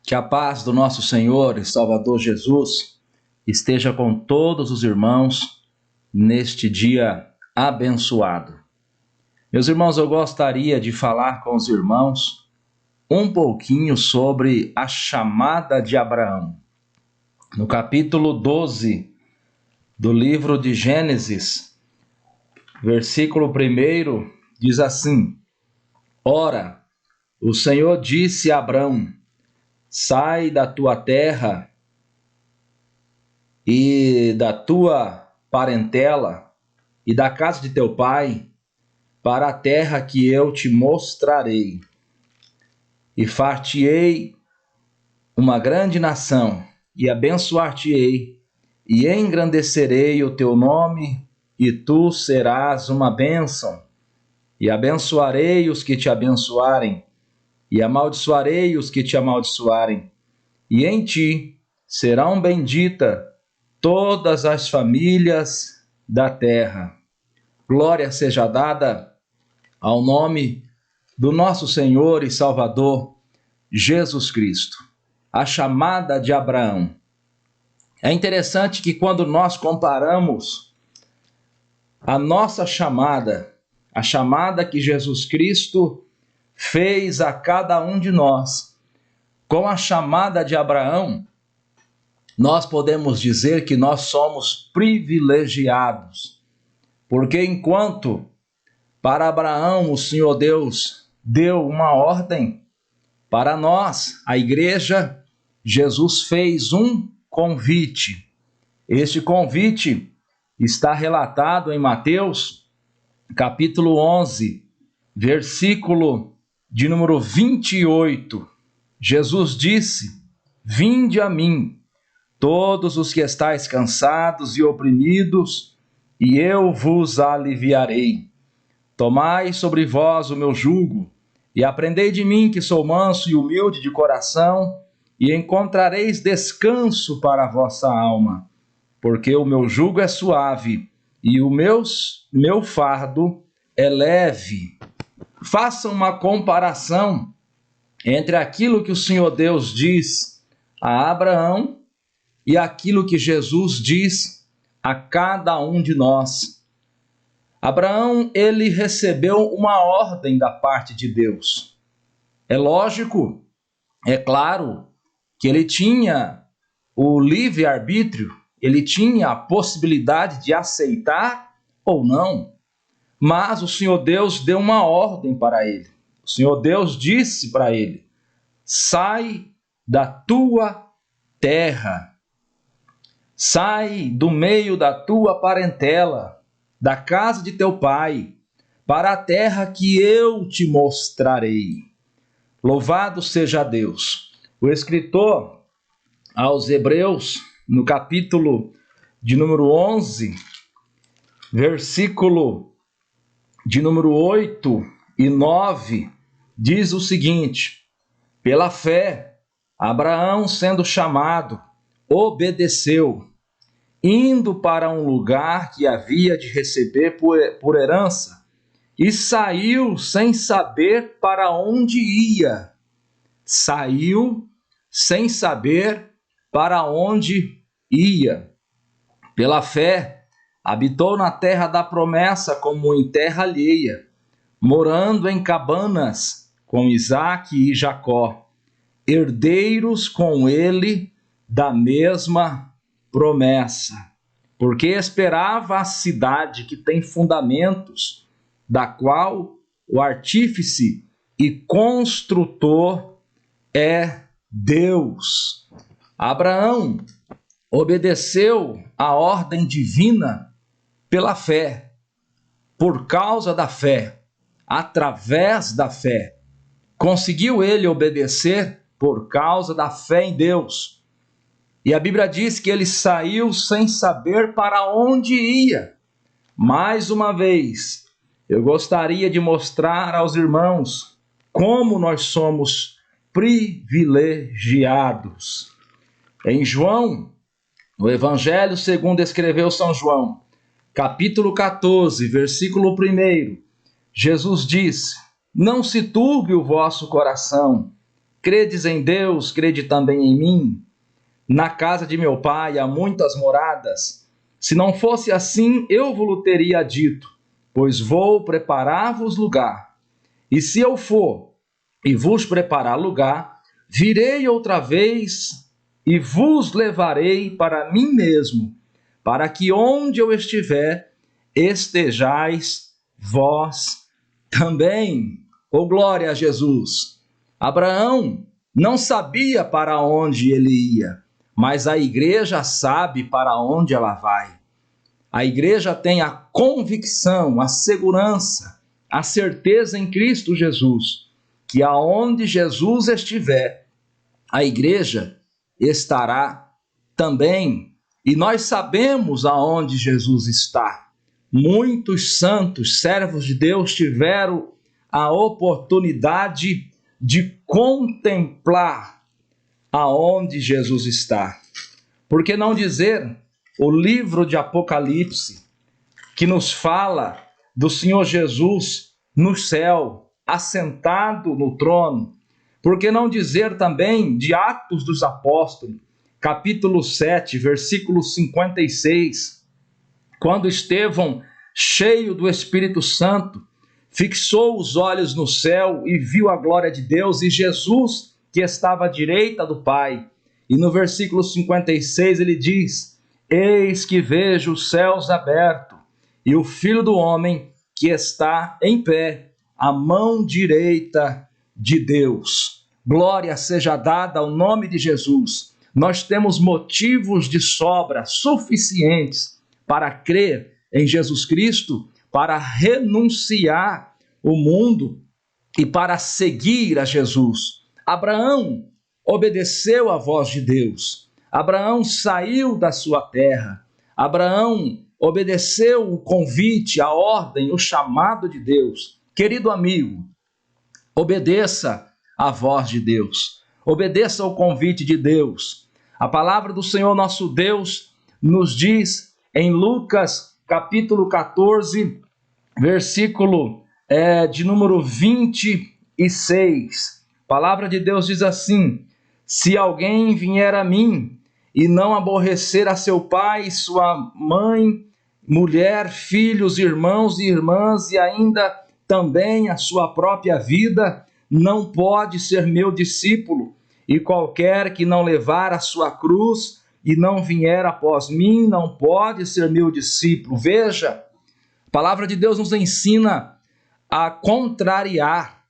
Que a paz do nosso Senhor e Salvador Jesus esteja com todos os irmãos neste dia abençoado. Meus irmãos, eu gostaria de falar com os irmãos um pouquinho sobre a chamada de Abraão. No capítulo 12 do livro de Gênesis, versículo 1, diz assim: Ora, o Senhor disse a Abrão: sai da tua terra e da tua parentela e da casa de teu pai, para a terra que eu te mostrarei. E far-te-ei uma grande nação, e abençoar-te-ei, e engrandecerei o teu nome, e tu serás uma bênção. E abençoarei os que te abençoarem, e amaldiçoarei os que te amaldiçoarem. E em ti serão benditas todas as famílias da terra. Glória seja dada ao nome do nosso Senhor e Salvador, Jesus Cristo. A chamada de Abraão. É interessante que quando nós comparamos a nossa chamada, a chamada que Jesus Cristo fez a cada um de nós, com a chamada de Abraão, nós podemos dizer que nós somos privilegiados. Porque enquanto para Abraão o Senhor Deus deu uma ordem, para nós, a igreja, Jesus fez um convite. Este convite está relatado em Mateus, capítulo 11, versículo de número 28. Jesus disse: vinde a mim, todos os que estáis cansados e oprimidos, e eu vos aliviarei. Tomai sobre vós o meu jugo, e aprendei de mim, que sou manso e humilde de coração, e encontrareis descanso para a vossa alma, porque o meu jugo é suave, e o meu fardo é leve. Faça uma comparação entre aquilo que o Senhor Deus diz a Abraão e aquilo que Jesus diz a cada um de nós. Abraão, ele recebeu uma ordem da parte de Deus. É lógico, é claro, que ele tinha o livre-arbítrio, ele tinha a possibilidade de aceitar ou não, mas o Senhor Deus deu uma ordem para ele. O Senhor Deus disse para ele: sai da tua terra, sai do meio da tua parentela, da casa de teu pai, para a terra que eu te mostrarei. Louvado seja Deus. O escritor aos Hebreus, no capítulo de número 11, versículo de número 8 e 9, diz o seguinte: pela fé, Abraão, sendo chamado, obedeceu, indo para um lugar que havia de receber por herança, e saiu sem saber para onde ia. Saiu sem saber para onde ia. Pela fé, habitou na terra da promessa como em terra alheia, morando em cabanas com Isaque e Jacó, herdeiros com ele da mesma promessa, porque esperava a cidade que tem fundamentos, da qual o artífice e construtor é Deus. Abraão obedeceu a ordem divina pela fé, por causa da fé, através da fé. Conseguiu ele obedecer por causa da fé em Deus. E a Bíblia diz que ele saiu sem saber para onde ia. Mais uma vez, eu gostaria de mostrar aos irmãos como nós somos privilegiados. Em João, no Evangelho segundo escreveu São João, capítulo 14, versículo 1, Jesus disse: não se turbe o vosso coração, Credes em Deus, crede também em mim. Na casa de meu pai há muitas moradas. Se não fosse assim, eu vos teria dito, pois vou preparar-vos lugar. E se eu for e vos preparar lugar, virei outra vez e vos levarei para mim mesmo, para que onde eu estiver, estejais vós também. Oh, glória a Jesus! Abraão não sabia para onde ele ia, mas a igreja sabe para onde ela vai. A igreja tem a convicção, a segurança, a certeza em Cristo Jesus, que aonde Jesus estiver, a igreja estará também. E nós sabemos aonde Jesus está. Muitos santos, servos de Deus, tiveram a oportunidade de contemplar aonde Jesus está. Por que não dizer o livro de Apocalipse, que nos fala do Senhor Jesus no céu, assentado no trono? Por que não dizer também de Atos dos Apóstolos, capítulo 7, versículo 56, quando Estevão, cheio do Espírito Santo, fixou os olhos no céu e viu a glória de Deus e Jesus, que estava à direita do Pai. E no versículo 56 ele diz: eis que vejo os céus abertos e o Filho do Homem que está em pé, à mão direita de Deus. Glória seja dada ao nome de Jesus. Nós temos motivos de sobra suficientes para crer em Jesus Cristo, para renunciar o mundo e para seguir a Jesus. Abraão obedeceu à voz de Deus. Abraão saiu da sua terra. Abraão obedeceu o convite, a ordem, o chamado de Deus. Querido amigo, obedeça à voz de Deus. Obedeça ao convite de Deus. A palavra do Senhor nosso Deus nos diz em Lucas capítulo 14, versículo de número 26. A palavra de Deus diz assim: se alguém vier a mim e não aborrecer a seu pai, sua mãe, mulher, filhos, irmãos e irmãs e ainda também a sua própria vida, não pode ser meu discípulo. E qualquer que não levar a sua cruz e não vier após mim, não pode ser meu discípulo. Veja, a palavra de Deus nos ensina a contrariar,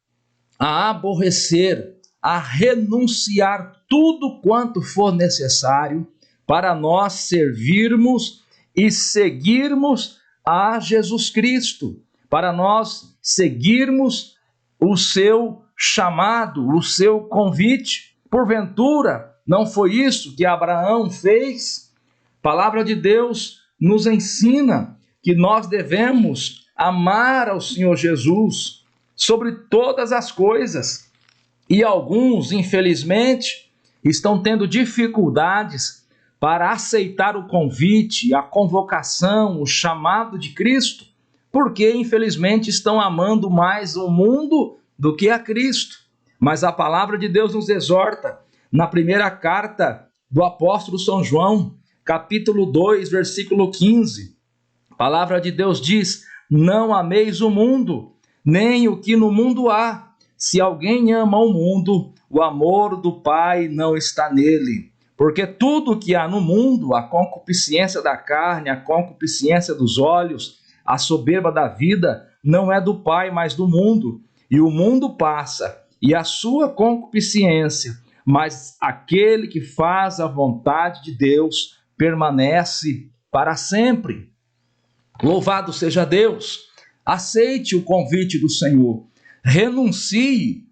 a aborrecer, a renunciar tudo quanto for necessário para nós servirmos e seguirmos a Jesus Cristo, para nós seguirmos o seu chamado, o seu convite. Porventura, não foi isso que Abraão fez? A palavra de Deus nos ensina que nós devemos amar ao Senhor Jesus sobre todas as coisas. E alguns, infelizmente, estão tendo dificuldades para aceitar o convite, a convocação, o chamado de Cristo, porque, infelizmente, estão amando mais o mundo do que a Cristo. Mas a palavra de Deus nos exorta, na primeira carta do apóstolo São João, capítulo 2, versículo 15. A palavra de Deus diz: não ameis o mundo, nem o que no mundo há. Se alguém ama o mundo, o amor do Pai não está nele. Porque tudo que há no mundo, a concupiscência da carne, a concupiscência dos olhos, a soberba da vida, não é do Pai, mas do mundo. E o mundo passa, e a sua concupiscência, mas aquele que faz a vontade de Deus permanece para sempre. Louvado seja Deus! Aceite o convite do Senhor. Renuncie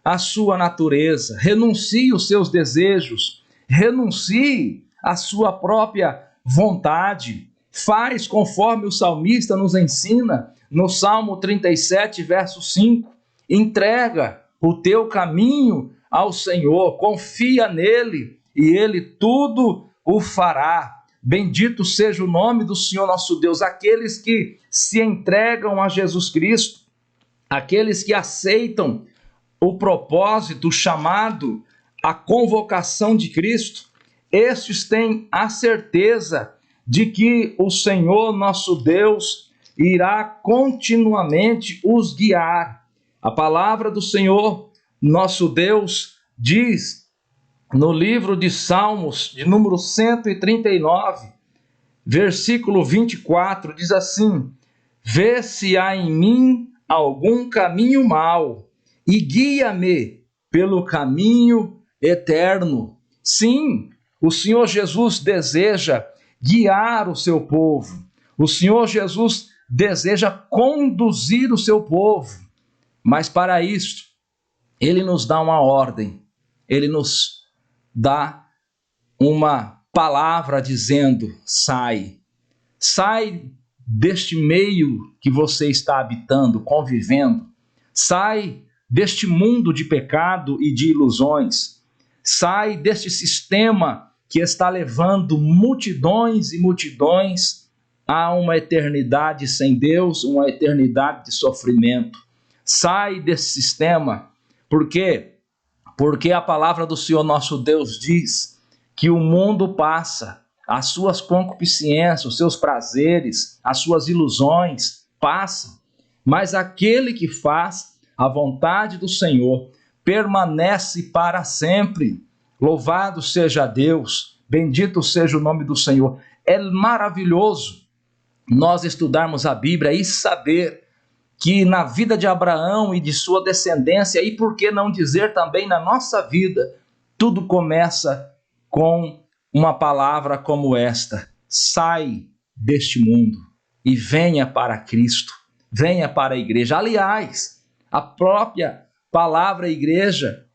à sua natureza, renuncie os seus desejos, renuncie à sua própria vontade. Faz conforme o salmista nos ensina no Salmo 37, verso 5. Entrega o teu caminho ao Senhor, confia nele e ele tudo o fará. Bendito seja o nome do Senhor nosso Deus. Aqueles que se entregam a Jesus Cristo, aqueles que aceitam o propósito, o chamado, a convocação de Cristo, estes têm a certeza de que o Senhor nosso Deus irá continuamente os guiar. A palavra do Senhor nosso Deus diz no livro de Salmos, de número 139, versículo 24, diz assim: vê se há em mim algum caminho mau e guia-me pelo caminho eterno. Sim, o Senhor Jesus deseja guiar o seu povo. O Senhor Jesus deseja conduzir o seu povo. Mas para isso, Ele nos dá uma ordem. Ele nos dá uma palavra dizendo: sai. Sai deste meio que você está habitando, convivendo. Sai deste mundo de pecado e de ilusões. Sai deste sistema que está levando multidões e multidões a uma eternidade sem Deus, uma eternidade de sofrimento. Sai desse sistema. Por quê? Porque a palavra do Senhor nosso Deus diz que o mundo passa, as suas concupiscências, os seus prazeres, as suas ilusões passam, mas aquele que faz a vontade do Senhor permanece para sempre. Louvado seja Deus, bendito seja o nome do Senhor. É maravilhoso nós estudarmos a Bíblia e saber que na vida de Abraão e de sua descendência, e por que não dizer também na nossa vida, tudo começa com uma palavra como esta: sai deste mundo e venha para Cristo, venha para a igreja. Aliás, a própria palavra igreja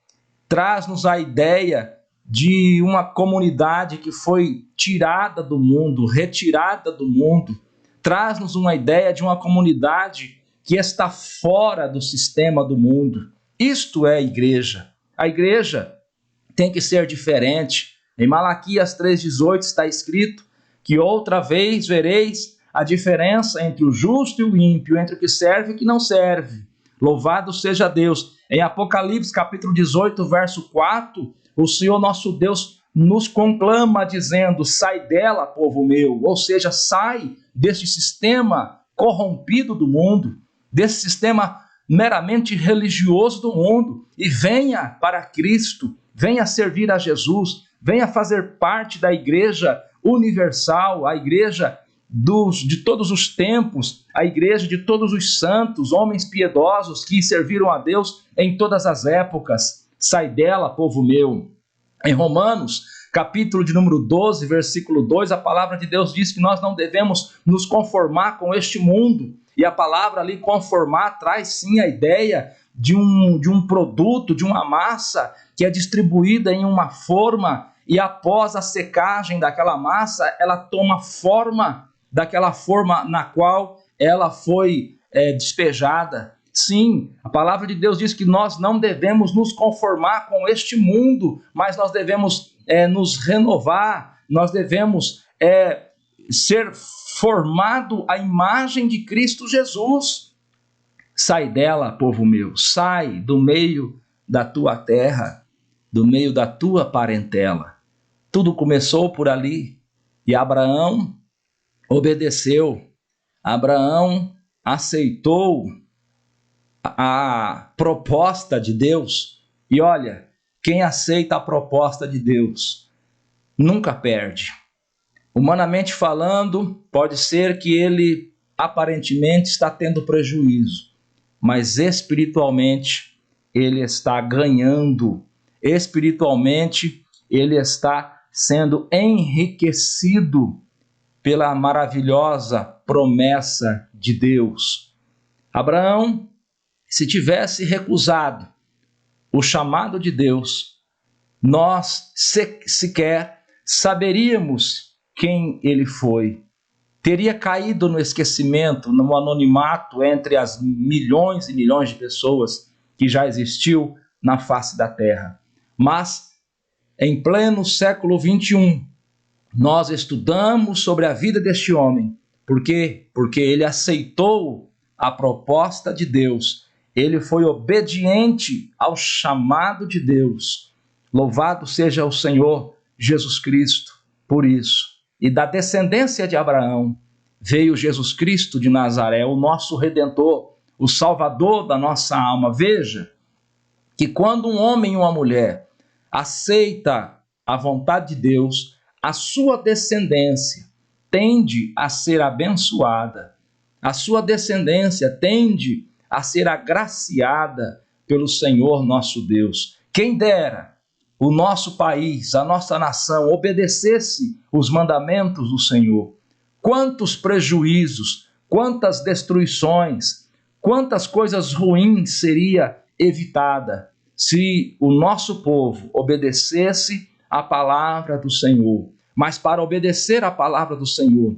traz-nos a ideia de uma comunidade que foi tirada do mundo, retirada do mundo, traz-nos uma ideia de uma comunidade que está fora do sistema do mundo. Isto é a igreja. A igreja tem que ser diferente. Em Malaquias 3,18 está escrito que outra vez vereis a diferença entre o justo e o ímpio, entre o que serve e o que não serve. Louvado seja Deus. Em Apocalipse capítulo 18, verso 4, o Senhor nosso Deus nos conclama dizendo: sai dela, povo meu. Ou seja, sai deste sistema corrompido do mundo, desse sistema meramente religioso do mundo, e venha para Cristo, venha servir a Jesus, venha fazer parte da igreja universal, a igreja de todos os tempos, a igreja de todos os santos, homens piedosos que serviram a Deus em todas as épocas. Sai dela, povo meu. Em Romanos, capítulo de número 12, versículo 2, a palavra de Deus diz que nós não devemos nos conformar com este mundo. E a palavra ali, conformar, traz sim a ideia de um produto, de uma massa que é distribuída em uma forma, e após a secagem daquela massa, ela toma forma daquela forma na qual ela foi despejada. Sim, a palavra de Deus diz que nós não devemos nos conformar com este mundo, mas nós devemos nos renovar, nós devemos ser formado à imagem de Cristo Jesus. Sai dela, povo meu, sai do meio da tua terra, do meio da tua parentela. Tudo começou por ali, e Abraão obedeceu, Abraão aceitou a proposta de Deus. E olha, quem aceita a proposta de Deus nunca perde. Humanamente falando, pode ser que ele aparentemente está tendo prejuízo, mas espiritualmente ele está ganhando, espiritualmente ele está sendo enriquecido pela maravilhosa promessa de Deus. Abraão, se tivesse recusado o chamado de Deus, nós sequer saberíamos quem ele foi. Teria caído no esquecimento, no anonimato entre as milhões e milhões de pessoas que já existiu na face da terra. Mas, em pleno século 21, nós estudamos sobre a vida deste homem. Por quê? Porque ele aceitou a proposta de Deus. ele foi obediente ao chamado de Deus. Louvado seja o Senhor Jesus Cristo por isso. E da descendência de Abraão veio Jesus Cristo de Nazaré, o nosso Redentor, o Salvador da nossa alma. Veja que quando um homem e uma mulher aceita a vontade de Deus, a sua descendência tende a ser abençoada, a sua descendência tende a ser agraciada pelo Senhor nosso Deus. Quem dera o nosso país, a nossa nação, obedecesse os mandamentos do Senhor. Quantos prejuízos, quantas destruições, quantas coisas ruins seria evitada se o nosso povo obedecesse a palavra do Senhor. Mas para obedecer a palavra do Senhor,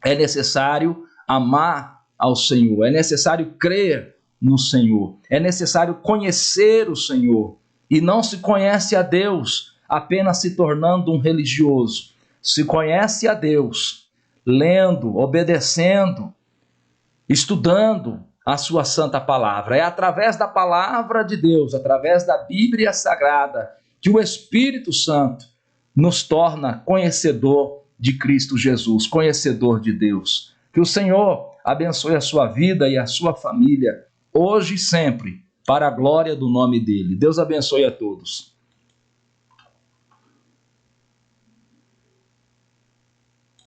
é necessário amar ao Senhor, é necessário crer no Senhor, é necessário conhecer o Senhor. E não se conhece a Deus apenas se tornando um religioso. Se conhece a Deus lendo, obedecendo, estudando a sua santa palavra. É através da palavra de Deus, através da Bíblia Sagrada, que o Espírito Santo nos torna conhecedor de Cristo Jesus, conhecedor de Deus. Que o Senhor abençoe a sua vida e a sua família, hoje e sempre, para a glória do nome dele. Deus abençoe a todos.